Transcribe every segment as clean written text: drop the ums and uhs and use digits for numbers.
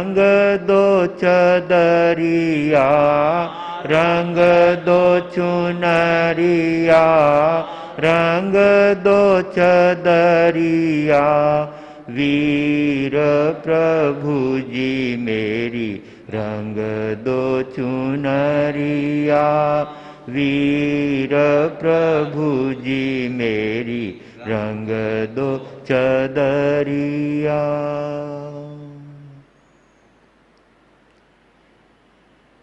रंग दो चदरिया, रंग दो चुनरिया, रंग दो चदरिया, वीर प्रभु जी मेरी रंग दो चुनरिया, वीर प्रभु जी मेरी रंग दो चदरिया।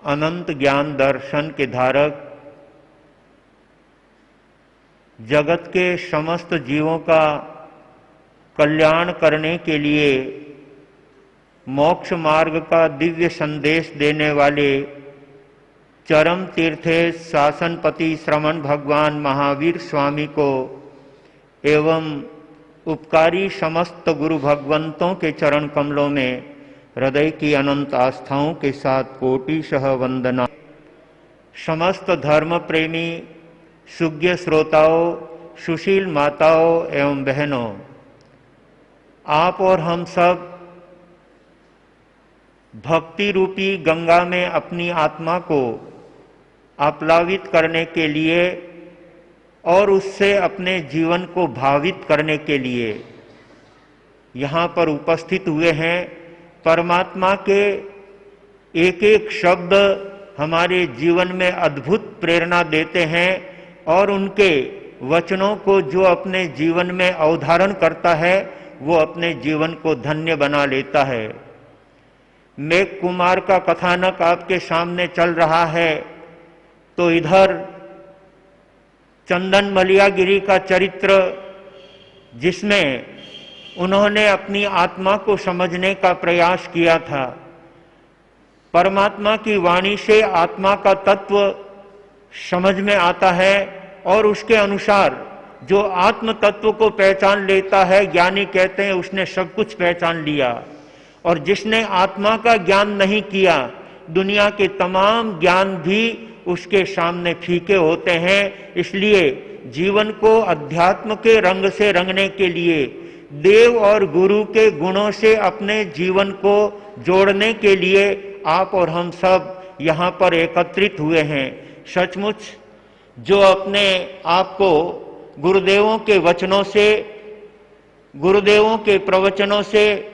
अनंत ज्ञान दर्शन के धारक, जगत के समस्त जीवों का कल्याण करने के लिए मोक्ष मार्ग का दिव्य संदेश देने वाले चरम तीर्थेश शासनपति श्रमण भगवान महावीर स्वामी को एवं उपकारी समस्त गुरु भगवंतों के चरण कमलों में हृदय की अनंत आस्थाओं के साथ कोटिशः वंदना। समस्त धर्म प्रेमी सुज्ञ श्रोताओं, सुशील माताओं एवं बहनों, आप और हम सब भक्ति रूपी गंगा में अपनी आत्मा को आप्लावित करने के लिए और उससे अपने जीवन को भावित करने के लिए यहाँ पर उपस्थित हुए हैं। परमात्मा के एक एक शब्द हमारे जीवन में अद्भुत प्रेरणा देते हैं और उनके वचनों को जो अपने जीवन में अवधारण करता है वो अपने जीवन को धन्य बना लेता है। मेघ कुमार का कथानक आपके सामने चल रहा है तो इधर चंदन मलियागिरी का चरित्र, जिसमें उन्होंने अपनी आत्मा को समझने का प्रयास किया था। परमात्मा की वाणी से आत्मा का तत्व समझ में आता है और उसके अनुसार जो आत्म तत्व को पहचान लेता है, ज्ञानी कहते हैं उसने सब कुछ पहचान लिया। और जिसने आत्मा का ज्ञान नहीं किया, दुनिया के तमाम ज्ञान भी उसके सामने फीके होते हैं। इसलिए जीवन को अध्यात्म के रंग से रंगने के लिए, देव और गुरु के गुणों से अपने जीवन को जोड़ने के लिए आप और हम सब यहाँ पर एकत्रित हुए हैं। सचमुच जो अपने आप को गुरुदेवों के वचनों से, गुरुदेवों के प्रवचनों से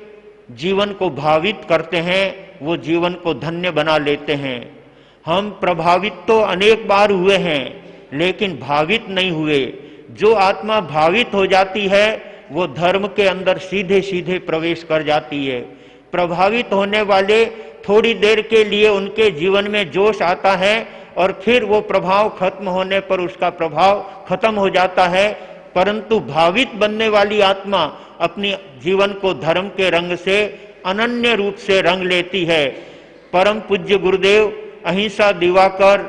जीवन को भावित करते हैं, वो जीवन को धन्य बना लेते हैं। हम प्रभावित तो अनेक बार हुए हैं लेकिन भावित नहीं हुए। जो आत्मा भावित हो जाती है वो धर्म के अंदर सीधे सीधे प्रवेश कर जाती है। प्रभावित होने वाले थोड़ी देर के लिए उनके जीवन में जोश आता है और फिर वो प्रभाव खत्म होने पर उसका प्रभाव खत्म हो जाता है। परंतु भावित बनने वाली आत्मा अपनी जीवन को धर्म के रंग से अनन्य रूप से रंग लेती है। परम पूज्य गुरुदेव अहिंसा दिवाकर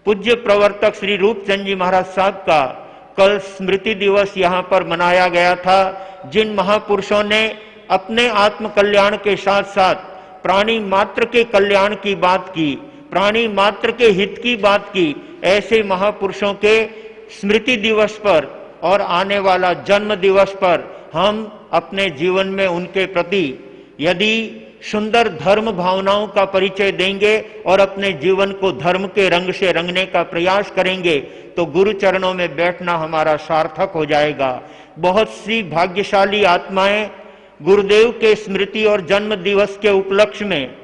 पूज्य प्रवर्तक श्री रूपचंद जी महाराज साहब का कल स्मृति दिवस यहाँ पर मनाया गया था। जिन महापुरुषों ने अपने आत्म कल्याण के साथ साथ प्राणी मात्र के कल्याण की बात की, प्राणी मात्र के हित की बात की, ऐसे महापुरुषों के स्मृति दिवस पर और आने वाला जन्म दिवस पर हम अपने जीवन में उनके प्रति यदि सुंदर धर्म भावनाओं का परिचय देंगे और अपने जीवन को धर्म के रंग से रंगने का प्रयास करेंगे तो गुरु चरणों में बैठना हमारा सार्थक हो जाएगा। बहुत सी भाग्यशाली आत्माएं गुरुदेव के स्मृति और जन्म दिवस के उपलक्ष्य में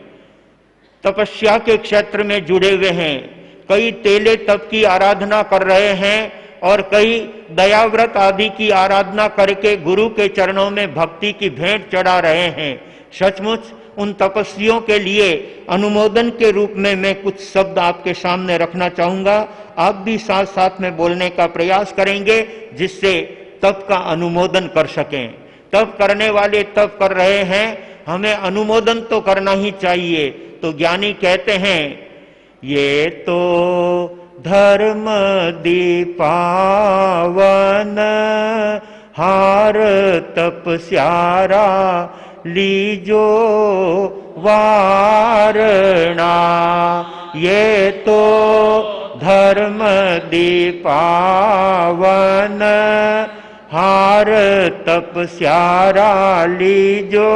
तपस्या के क्षेत्र में जुड़े हुए हैं। कई तेले तप की आराधना कर रहे हैं और कई दयाव्रत आदि की आराधना करके गुरु के चरणों में भक्ति की भेंट चढ़ा रहे हैं। सचमुच उन तपस्वियों के लिए अनुमोदन के रूप में मैं कुछ शब्द आपके सामने रखना चाहूंगा। आप भी साथ साथ में बोलने का प्रयास करेंगे जिससे तप का अनुमोदन कर सकें। तप करने वाले तप कर रहे हैं, हमें अनुमोदन तो करना ही चाहिए। तो ज्ञानी कहते हैं, ये तो धर्म दीपावन हार तपस्यारा लीजो वारणा। ये तो धर्म दीपावन हार तपस्यारा लीजो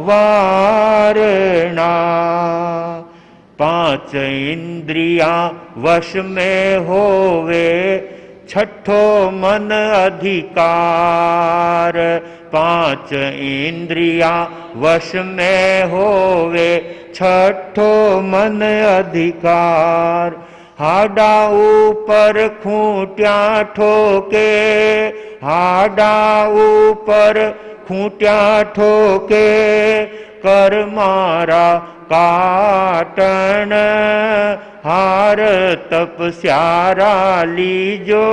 वारणा। पांच इंद्रियां वश में होवे, छठो मन अधिकार। पांच इंद्रियां वश में होवे, छठो मन अधिकार। हाडा ऊपर खूंटिया ठोके, हाडा ऊपर खूंटिया ठोके, कर मारा काटन हार तपस्यारा लीजो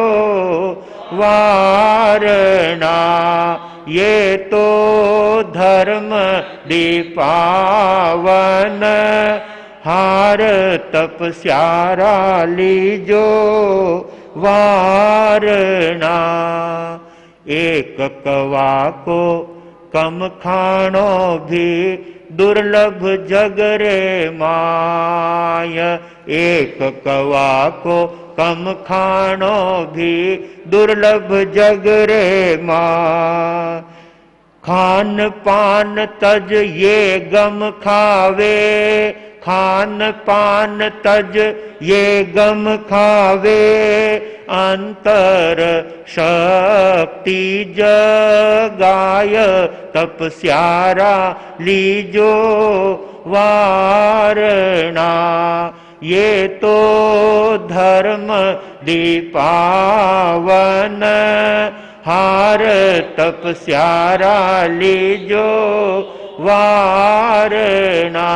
वारणा। ये तो धर्म दीपावन हार तपस्यारा लीजो वारणा। एक कवा को कम खाणो भी दुर्लभ जगरे माय। एक कवा को कम खाणो भी दुर्लभ जगरे माय। खान पान तज ये गम खावे, खान पान तज ये गम खावे, अंतर शक्ति जगाय तपस्यारा लीजो वारणा। ये तो धर्म दीपावन हार तपस्यारा लीजो वारणा।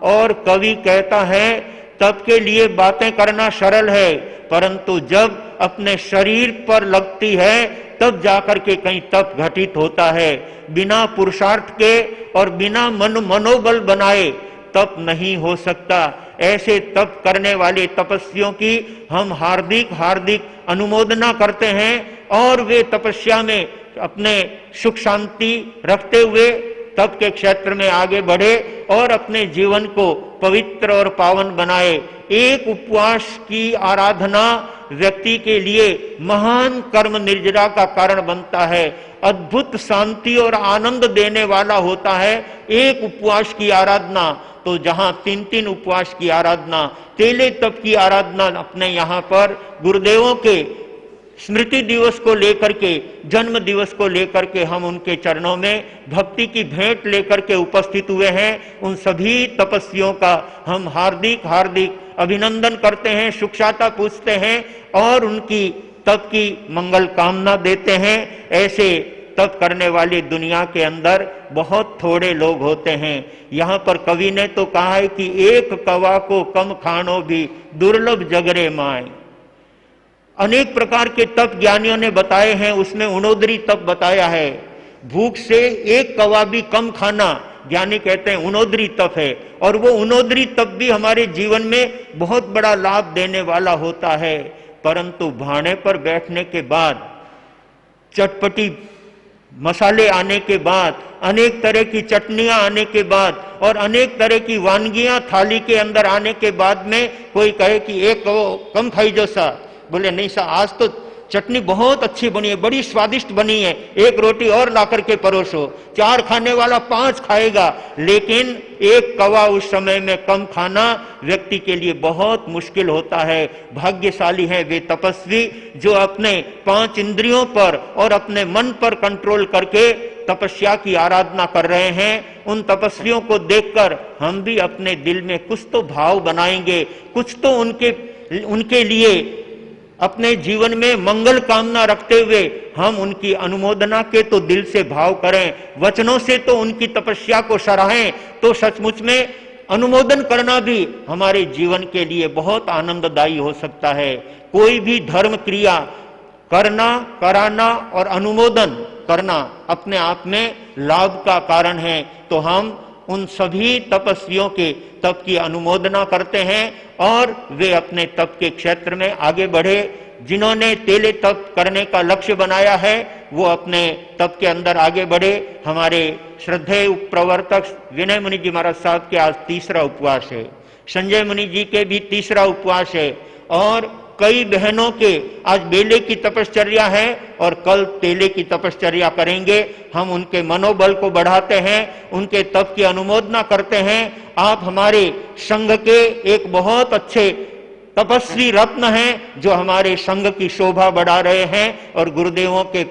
और कवि कहता है तप के लिए बातें करना सरल है, परंतु जब अपने शरीर पर लगती है तब जाकर के कहीं तप घटित होता है। बिना पुरुषार्थ के और बिना मनोबल बनाए तप नहीं हो सकता। ऐसे तप करने वाले तपस्वियों की हम हार्दिक हार्दिक अनुमोदना करते हैं और वे तपस्या में अपने सुख शांति रखते हुए तप के क्षेत्र में आगे बढ़े और अपने जीवन को पवित्र और पावन बनाए। एक उपवास की आराधना व्यक्ति के लिए महान कर्म निर्जरा का कारण बनता है, अद्भुत शांति और आनंद देने वाला होता है एक उपवास की आराधना। तो जहां 3-3 उपवास की आराधना, तेले तप की आराधना अपने यहाँ पर गुरुदेवों के स्मृति दिवस को लेकर के, जन्म दिवस को लेकर के हम उनके चरणों में भक्ति की भेंट लेकर के उपस्थित हुए हैं। उन सभी तपस्वियों का हम हार्दिक हार्दिक अभिनंदन करते हैं, सुखशाता पूछते हैं और उनकी तप की मंगल कामना देते हैं। ऐसे तप करने वाली दुनिया के अंदर बहुत थोड़े लोग होते हैं। यहाँ पर कवि ने तो कहा है कि एक कवा को कम खाणो भी दुर्लभ जगरे माय। अनेक प्रकार के तप ज्ञानियों ने बताए हैं, उसमें उनोदरी तप बताया है। भूख से एक कवा भी कम खाना ज्ञानी कहते हैं उनोदरी तप है, और वो उनोदरी तप भी हमारे जीवन में बहुत बड़ा लाभ देने वाला होता है। परंतु भाने पर बैठने के बाद, चटपटी मसाले आने के बाद, अनेक तरह की चटनियां आने के बाद और अनेक तरह की वानगियां थाली के अंदर आने के बाद में कोई कहे कि एक कम खाई जो सा, बोले नहीं सा आज तो चटनी बहुत अच्छी बनी है, बड़ी स्वादिष्ट बनी है, एक रोटी और ला करके परोसो। 4 खाने वाला 5 खाएगा, लेकिन एक कवा उस समय में कम खाना व्यक्ति के लिए बहुत मुश्किल होता है। भाग्यशाली है वे तपस्वी जो अपने 5 इंद्रियों पर और अपने मन पर कंट्रोल करके तपस्या की आराधना कर रहे हैं। उन तपस्वियों को देखकर हम भी अपने दिल में कुछ तो भाव बनाएंगे, कुछ तो उनके लिए अपने जीवन में मंगल कामना रखते हुए हम उनकी अनुमोदना के तो दिल से भाव करें, वचनों से तो उनकी तपस्या को सराहें। तो सचमुच में अनुमोदन करना भी हमारे जीवन के लिए बहुत आनंददायी हो सकता है। कोई भी धर्म क्रिया करना, कराना और अनुमोदन करना अपने आप में लाभ का कारण है। तो हम उन सभी तपस्वियों के तप की अनुमोदना करते हैं और वे अपने तप के क्षेत्र में आगे बढ़े। जिन्होंने तेले तप करने का लक्ष्य बनाया है वो अपने तप के अंदर आगे बढ़े। हमारे श्रद्धेय प्रवर्तक विनय मुनि जी महाराज साहब के आज तीसरा उपवास है, संजय मुनि जी के भी तीसरा उपवास है और कई बहनों के आज बेले की तपश्चर्या है और कल तेले की तपश्चर्या करेंगे। हम उनके मनोबल को बढ़ाते हैं, उनके तप की अनुमोदना करते हैं। आप हमारे संघ के एक बहुत अच्छे तपस्वी रत्न हैं जो हमारे संघ की शोभा बढ़ा रहे हैं और गुरुदेवों के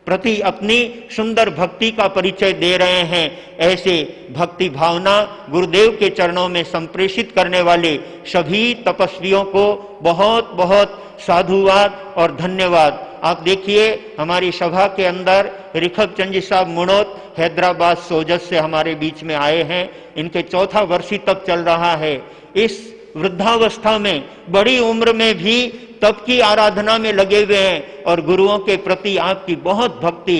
प्रति अपनी सुंदर भक्ति का परिचय दे रहे हैं। ऐसे भक्ति भावना गुरुदेव के चरणों में संप्रेषित करने वाले सभी तपस्वियों को बहुत बहुत साधुवाद और धन्यवाद। आप देखिए हमारी सभा के अंदर रिखब चंद जी साहब मुनोत हैदराबाद सोजत से हमारे बीच में आए हैं। इनके चौथा वर्षी तप चल रहा है। इस वृद्धावस्था में बड़ी उम्र में भी तप की आराधना में लगे हुए हैं और गुरुओं के प्रति आपकी बहुत भक्ति।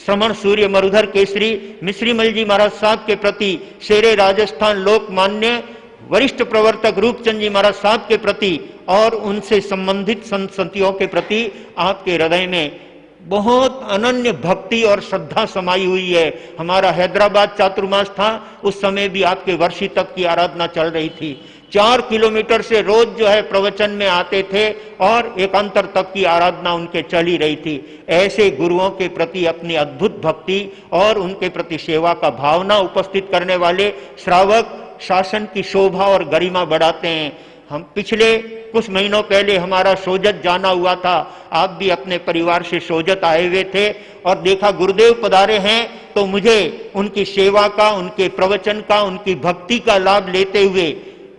श्रमण सूर्य मरुधर केसरी मिश्रीमल जी महाराज साहब के प्रति, शेरे राजस्थान लोकमान्य वरिष्ठ प्रवर्तक रूपचंद जी महाराज साहब के प्रति और उनसे संबंधित संततियों के प्रति आपके हृदय में बहुत अनन्य भक्ति और श्रद्धा समाई हुई है। हमारा हैदराबाद चातुर्मास था, उस समय भी आपके वर्षी तप की आराधना चल रही थी। 4 किलोमीटर से रोज जो है प्रवचन में आते थे और एकांतर तप की आराधना उनके चल ही रही थी। ऐसे गुरुओं के प्रति अपनी अद्भुत भक्ति और उनके प्रति सेवा का भावना उपस्थित करने वाले श्रावक शासन की शोभा और गरिमा बढ़ाते हैं। हम पिछले कुछ महीनों पहले हमारा सोजत जाना हुआ था। आप भी अपने परिवार से सोजत आए हुए थे और देखा गुरुदेव पधारे हैं तो मुझे उनकी सेवा का, उनके प्रवचन का, उनकी भक्ति का लाभ लेते हुए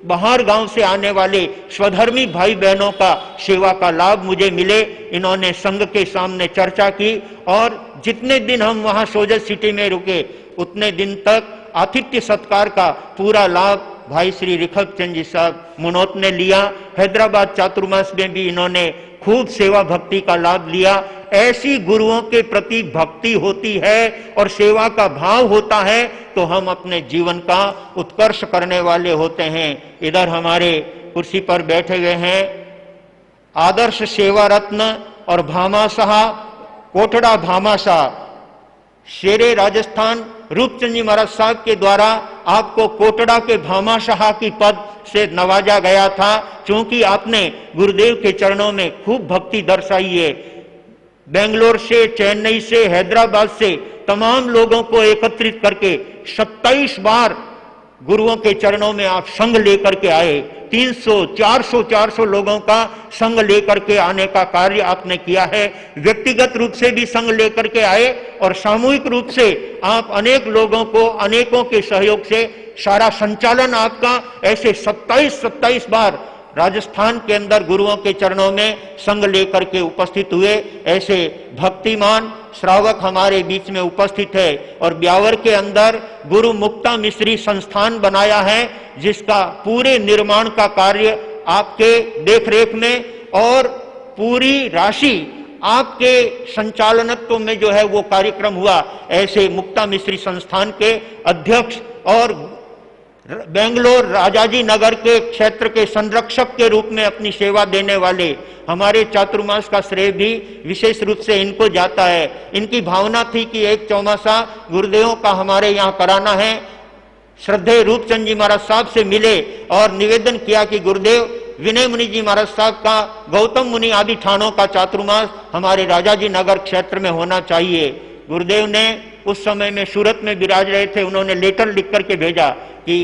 बाहर गांव से आने वाले स्वधर्मी भाई बहनों का सेवा का लाभ मुझे मिले। इन्होंने संघ के सामने चर्चा की और जितने दिन हम वहां सोजत सिटी में रुके उतने दिन तक आतिथ्य सत्कार का पूरा लाभ भाई श्री रिखब चंद जी साहब मुनोत ने लिया। हैदराबाद चातुर्मास में भी इन्होंने खूब सेवा भक्ति का लाभ लिया। ऐसी गुरुओं के प्रति भक्ति होती है और सेवा का भाव होता है तो हम अपने जीवन का उत्कर्ष करने वाले होते हैं। इधर हमारे कुर्सी पर बैठे हुए हैं आदर्श सेवा रत्न और भामाशाह कोटड़ा भामाशाह शेरे राजस्थान रूपचंद जी महाराज साहब के द्वारा आपको कोटड़ा के भामाशाह की पद से नवाजा गया था, क्योंकि आपने गुरुदेव के चरणों में खूब भक्ति दर्शाई है। बेंगलोर से, चेन्नई से, हैदराबाद से तमाम लोगों को एकत्रित करके 27 बार गुरुओं के चरणों में आप संघ लेकर के आए। 300, 400 लोगों का संघ लेकर के आने का कार्य आपने किया है। व्यक्तिगत रूप से भी संघ लेकर के आए और सामूहिक रूप से आप अनेक लोगों को अनेकों के सहयोग से सारा संचालन आपका ऐसे 27 बार राजस्थान के अंदर गुरुओं के चरणों में संघ लेकर के उपस्थित हुए। ऐसे भक्तिमान श्रावक हमारे बीच में उपस्थित है और ब्यावर के अंदर गुरु मुक्ता मिश्री संस्थान बनाया है, जिसका पूरे निर्माण का कार्य आपके देखरेख में और पूरी राशि आपके संचालनत्व में जो है वो कार्यक्रम हुआ। ऐसे मुक्ता मिश्री संस्थान के अध्यक्ष और बेंगलोर राजाजी नगर के क्षेत्र के संरक्षक के रूप में अपनी सेवा देने वाले हमारे चातुर्मास का श्रेय भी विशेष रूप से इनको जाता है। इनकी भावना थी कि एक चौमासा गुरुदेवों का हमारे यहाँ कराना है। श्रद्धेय रूपचंद जी महाराज साहब से मिले और निवेदन किया कि गुरुदेव विनय मुनि जी महाराज साहब का गौतम मुनि आदि ठाणों का चातुर्मास हमारे राजाजी नगर क्षेत्र में होना चाहिए। गुरुदेव ने उस समय में सूरत में विराज रहे थे, उन्होंने लेटर लिख करके भेजा कि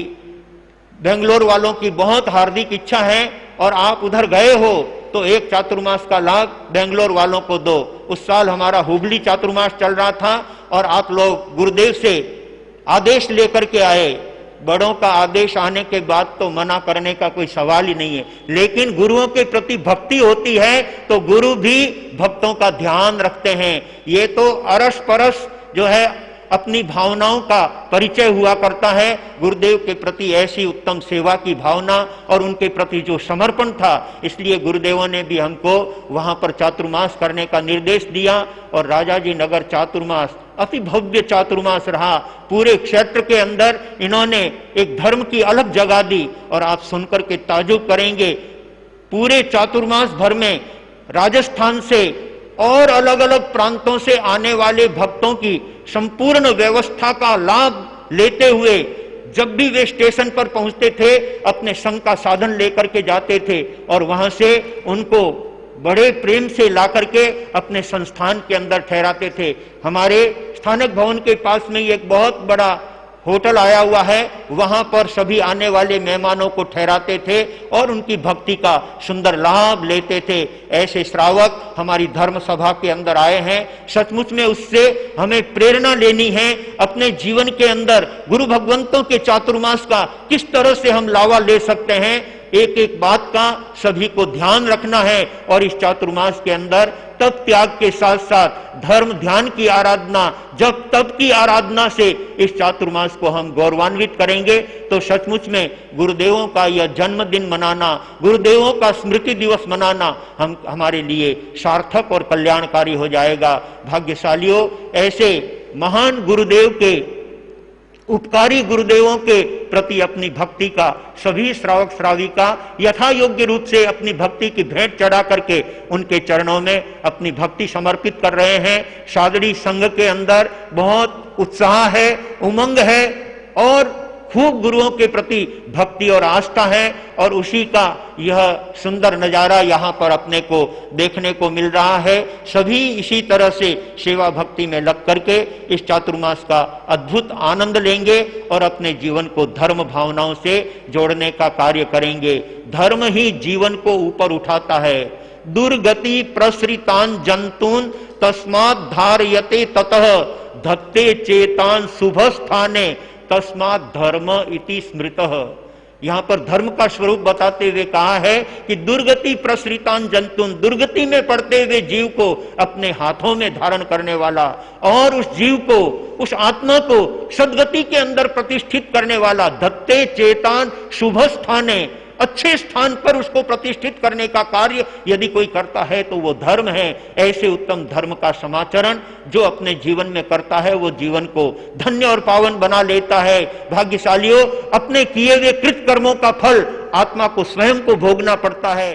बेंगलोर वालों की बहुत हार्दिक इच्छा है और आप उधर गए हो तो एक चातुर्मास का लाभ बेंगलोर वालों को दो। उस साल हमारा हुबली चातुर्मास चल रहा था और आप लोग गुरुदेव से आदेश लेकर के आए। बड़ों का आदेश आने के बाद तो मना करने का कोई सवाल ही नहीं है, लेकिन गुरुओं के प्रति भक्ति होती है तो गुरु भी भक्तों का ध्यान रखते हैं। ये तो अरस परस जो है अपनी भावनाओं का परिचय हुआ करता है। गुरुदेव के प्रति ऐसी उत्तम सेवा की भावना और उनके प्रति जो समर्पण था, इसलिए गुरुदेवों ने भी हमको वहां पर चातुर्मास करने का निर्देश दिया और राजाजी नगर चातुर्मास अति भव्य चातुर्मास रहा। पूरे क्षेत्र के अंदर इन्होंने एक धर्म की अलग जगह दी और आप सुनकर के ताजुब करेंगे, पूरे चातुर्मास भर में राजस्थान से और अलग अलग प्रांतों से आने वाले भक्तों की संपूर्ण व्यवस्था का लाभ लेते हुए जब भी वे स्टेशन पर पहुंचते थे अपने संग का साधन लेकर के जाते थे और वहां से उनको बड़े प्रेम से ला करके अपने संस्थान के अंदर ठहराते थे। हमारे स्थानक भवन के पास में एक बहुत बड़ा होटल आया हुआ है, वहां पर सभी आने वाले मेहमानों को ठहराते थे और उनकी भक्ति का सुंदर लाभ लेते थे। ऐसे श्रावक हमारी धर्म सभा के अंदर आए हैं। सचमुच में उससे हमें प्रेरणा लेनी है। अपने जीवन के अंदर गुरु भगवंतों के चातुर्मास का किस तरह से हम लावा ले सकते हैं, एक एक बात का सभी को ध्यान रखना है। और इस चातुर्मास के अंदर तप त्याग के साथ साथ धर्म ध्यान की आराधना, जब तप की आराधना से इस चातुर्मास को हम गौरवान्वित करेंगे तो सचमुच में गुरुदेवों का यह जन्मदिन मनाना, गुरुदेवों का स्मृति दिवस मनाना हमारे लिए सार्थक और कल्याणकारी हो जाएगा। भाग्यशालियों, ऐसे महान गुरुदेव के, उपकारी गुरुदेवों के प्रति अपनी भक्ति का सभी श्रावक श्राविका यथा योग्य रूप से अपनी भक्ति की भेंट चढ़ा करके उनके चरणों में अपनी भक्ति समर्पित कर रहे हैं। सादड़ी संघ के अंदर बहुत उत्साह है, उमंग है और खूब गुरुओं के प्रति भक्ति और आस्था है और उसी का यह सुंदर नजारा यहाँ पर अपने को देखने को मिल रहा है। सभी इसी तरह से सेवा भक्ति में लग करके इस चातुर्मास का अद्भुत आनंद लेंगे और अपने जीवन को धर्म भावनाओं से जोड़ने का कार्य करेंगे। धर्म ही जीवन को ऊपर उठाता है। दुर्गति प्रसृतान जंतून तस्मात् धारयते ततः धत्ते चेतान शुभ स्थाने तस्मात् धर्म इति स्मृतः। यहां पर धर्म का स्वरूप बताते हुए कहा है कि दुर्गति प्रसृतान जंतुन, दुर्गति में पड़ते हुए जीव को अपने हाथों में धारण करने वाला और उस जीव को, उस आत्मा को सद्गति के अंदर प्रतिष्ठित करने वाला, धत्ते चेतान शुभ स्थाने, अच्छे स्थान पर उसको प्रतिष्ठित करने का कार्य यदि कोई करता है तो वो धर्म है। ऐसे उत्तम धर्म का समाचरण जो अपने जीवन में करता है वो जीवन को धन्य और पावन बना लेता है। भाग्यशालियों, अपने किए हुए कृत कर्मों का फल आत्मा को स्वयं को भोगना पड़ता है।